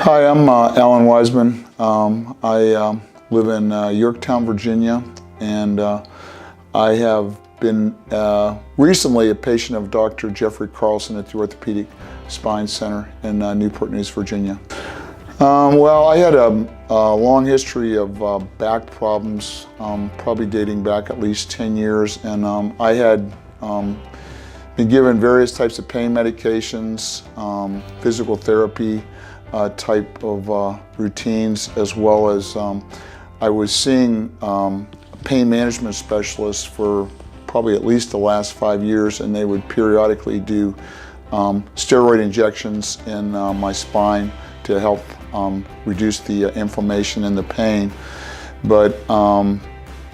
Hi, I'm Alan Weismann. I live in Yorktown, Virginia, and I have been recently a patient of Dr. Jeffrey Carlson at the Orthopedic Spine Center in Newport News, Virginia. Well, I had a long history of back problems, probably dating back at least 10 years, and I had been given various types of pain medications, physical therapy type of routines, as well as I was seeing a pain management specialist for probably at least the last 5 years, and they would periodically do steroid injections in my spine to help reduce the inflammation and the pain. But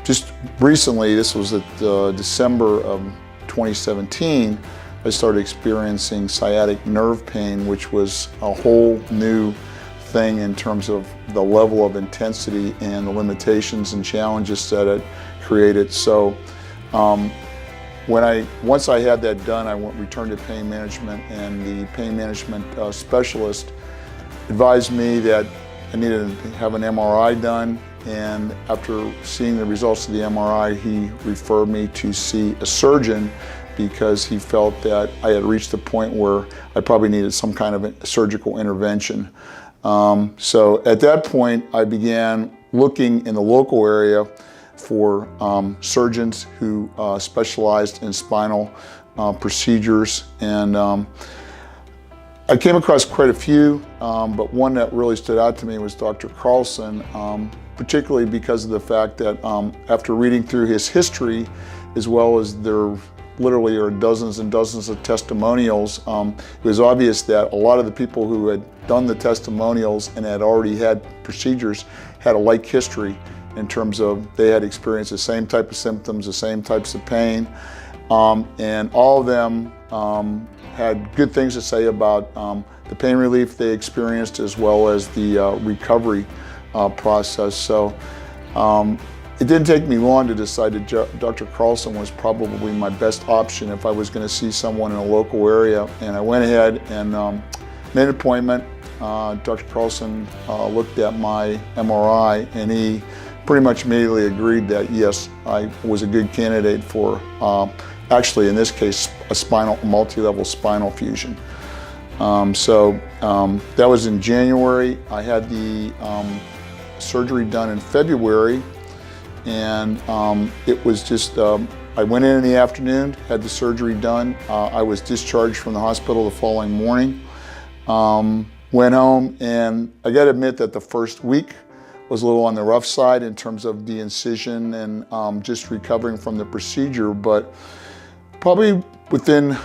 just recently, this was at December of 2017, I started experiencing sciatic nerve pain, which was a whole new thing in terms of the level of intensity and the limitations and challenges that it created. So once I had that done, I returned to pain management, and the pain management specialist advised me that I needed to have an MRI done, and after seeing the results of the MRI, he referred me to see a surgeon because he felt that I had reached the point where I probably needed some kind of a surgical intervention. So at that point, I began looking in the local area for surgeons who specialized in spinal procedures, and I came across quite a few, but one that really stood out to me was Dr. Carlson, particularly because of the fact that after reading through his history, as well as there literally are dozens and dozens of testimonials, it was obvious that a lot of the people who had done the testimonials and had already had procedures had a like history in terms of they had experienced the same type of symptoms, the same types of pain, and all of them had good things to say about the pain relief they experienced, as well as the recovery process. So it didn't take me long to decide that Dr. Carlson was probably my best option if I was going to see someone in a local area. And I went ahead and made an appointment. Dr. Carlson looked at my MRI, and he pretty much immediately agreed that yes, I was a good candidate for, actually in this case, a multi-level spinal fusion. So that was in January. I had the surgery done in February, and it was just, I went in the afternoon, had the surgery done. I was discharged from the hospital the following morning. Went home, and I got to admit that the first week was a little on the rough side in terms of the incision and just recovering from the procedure, but probably within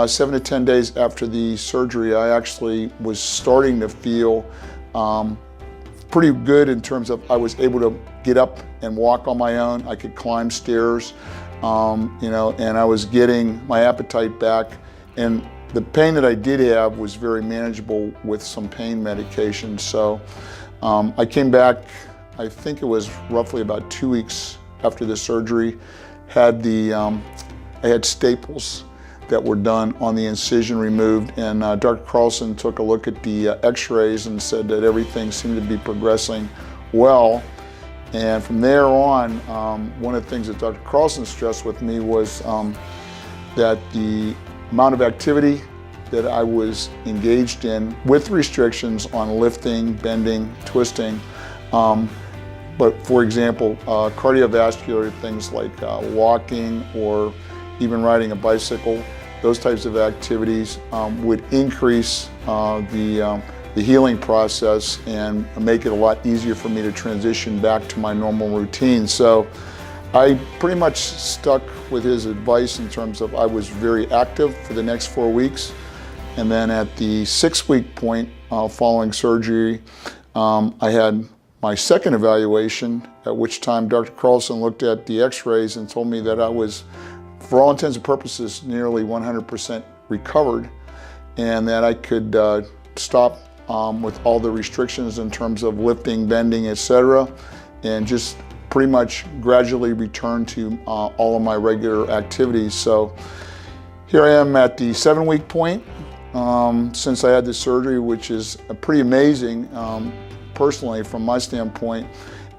7 to 10 days after the surgery, I actually was starting to feel pretty good in terms of I was able to get up and walk on my own. I could climb stairs, and I was getting my appetite back. And the pain that I did have was very manageable with some pain medication. So I came back, I think it was roughly about 2 weeks after the surgery, I had staples that were done on the incision removed, and Dr. Carlson took a look at the x-rays and said that everything seemed to be progressing well. And from there on, one of the things that Dr. Carlson stressed with me was that the amount of activity that I was engaged in, with restrictions on lifting, bending, twisting, but for example, cardiovascular things like walking or even riding a bicycle, those types of activities would increase the healing process and make it a lot easier for me to transition back to my normal routine. So I pretty much stuck with his advice in terms of I was very active for the next 4 weeks. And then at the 6-week point following surgery, I had my second evaluation, at which time Dr. Carlson looked at the x-rays and told me that I was, for all intents and purposes, nearly 100% recovered, and that I could stop with all the restrictions in terms of lifting, bending, etc., and just pretty much gradually return to all of my regular activities. So here I am at the 7-week point, since I had this surgery, which is pretty amazing personally from my standpoint.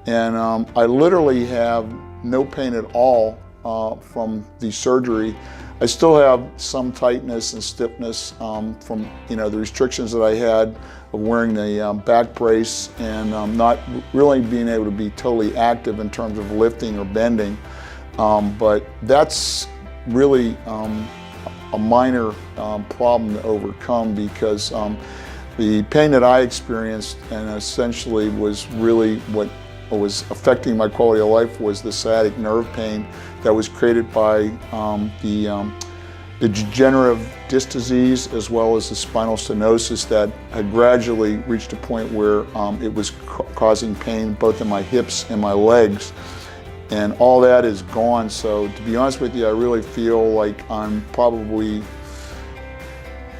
And I literally have no pain at all from the surgery. I still have some tightness and stiffness from the restrictions that I had of wearing the back brace and not really being able to be totally active in terms of lifting or bending. But that's really a minor problem to overcome, because the pain that I experienced and essentially was really what was affecting my quality of life was the sciatic nerve pain that was created by the degenerative disc disease, as well as the spinal stenosis that had gradually reached a point where it was causing pain both in my hips and my legs. And all that is gone. So to be honest with you, I really feel like I'm probably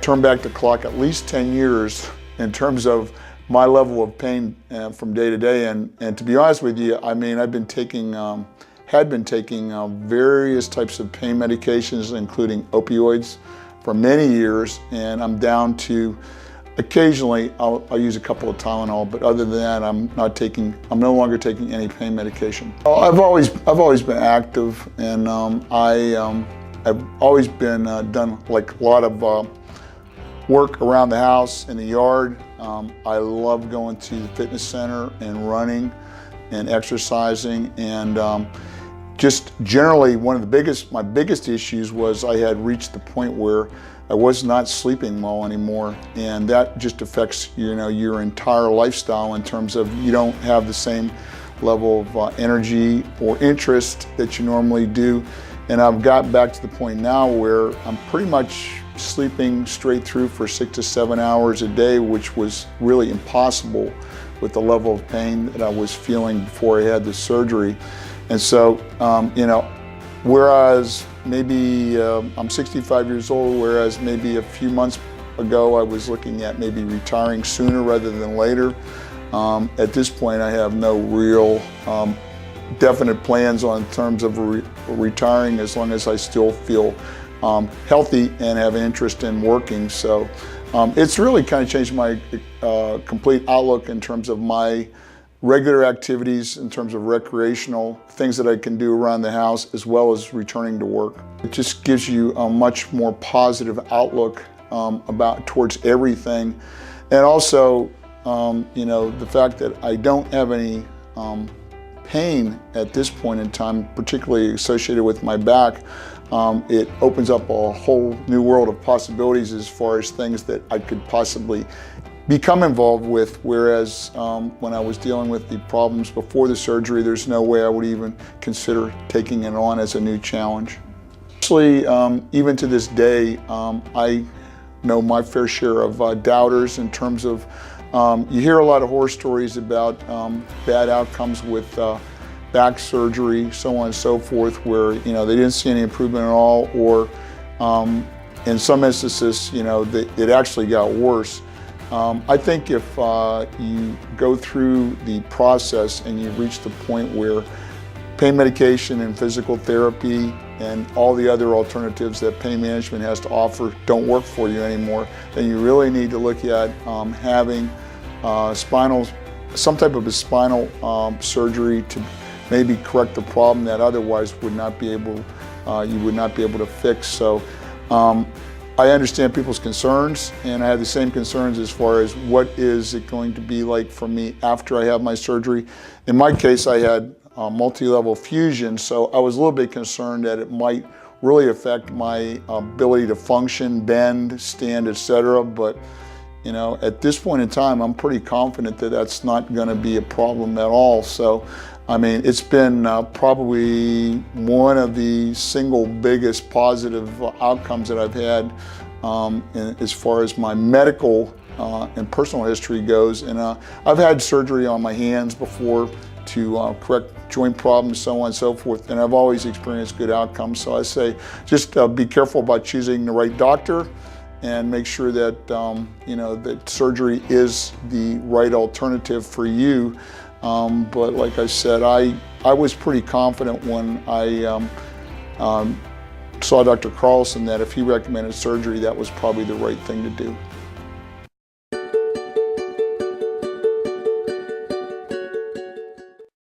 turned back the clock at least 10 years in terms of my level of pain from day to day. And to be honest with you, I mean, I've been taking, had been taking various types of pain medications, including opioids, for many years, and I'm down to occasionally I'll use a couple of Tylenol, but other than that, I'm no longer taking any pain medication. I've always been active, and I've always been done like a lot of work around the house, in the yard. I love going to the fitness center and running and exercising, and just generally my biggest issues was I had reached the point where I was not sleeping well anymore, and that just affects your entire lifestyle in terms of you don't have the same level of energy or interest that you normally do. And I've got back to the point now where I'm pretty much sleeping straight through for 6 to 7 hours a day, which was really impossible with the level of pain that I was feeling before I had the surgery. And so, whereas maybe I'm 65 years old, whereas maybe a few months ago I was looking at maybe retiring sooner rather than later. At this point, I have no real definite plans on terms of retiring, as long as I still feel healthy and have an interest in working. So it's really kind of changed my complete outlook in terms of my regular activities, in terms of recreational things that I can do around the house, as well as returning to work. It just gives you a much more positive outlook towards everything. And also, the fact that I don't have any pain at this point in time, particularly associated with my back, it opens up a whole new world of possibilities as far as things that I could possibly become involved with, whereas when I was dealing with the problems before the surgery, there's no way I would even consider taking it on as a new challenge. Actually, even to this day, I know my fair share of doubters in terms of, you hear a lot of horror stories about bad outcomes with back surgery, so on and so forth, where they didn't see any improvement at all, or in some instances, it actually got worse. I think if you go through the process and you reach the point where pain medication and physical therapy and all the other alternatives that pain management has to offer don't work for you anymore, then you really need to look at having some type of a spinal surgery to maybe correct the problem that otherwise you would not be able to fix. So I understand people's concerns, and I have the same concerns as far as what is it going to be like for me after I have my surgery. In my case, I had multi-level fusion, so I was a little bit concerned that it might really affect my ability to function, bend, stand, etc. But at this point in time, I'm pretty confident that that's not going to be a problem at all. So, I mean, it's been probably one of the single biggest positive outcomes that I've had as far as my medical and personal history goes. And I've had surgery on my hands before to correct joint problems, so on and so forth, and I've always experienced good outcomes. So I say just be careful about choosing the right doctor, and make sure that that surgery is the right alternative for you. But like I said, I was pretty confident when I saw Dr. Carlson that if he recommended surgery, that was probably the right thing to do.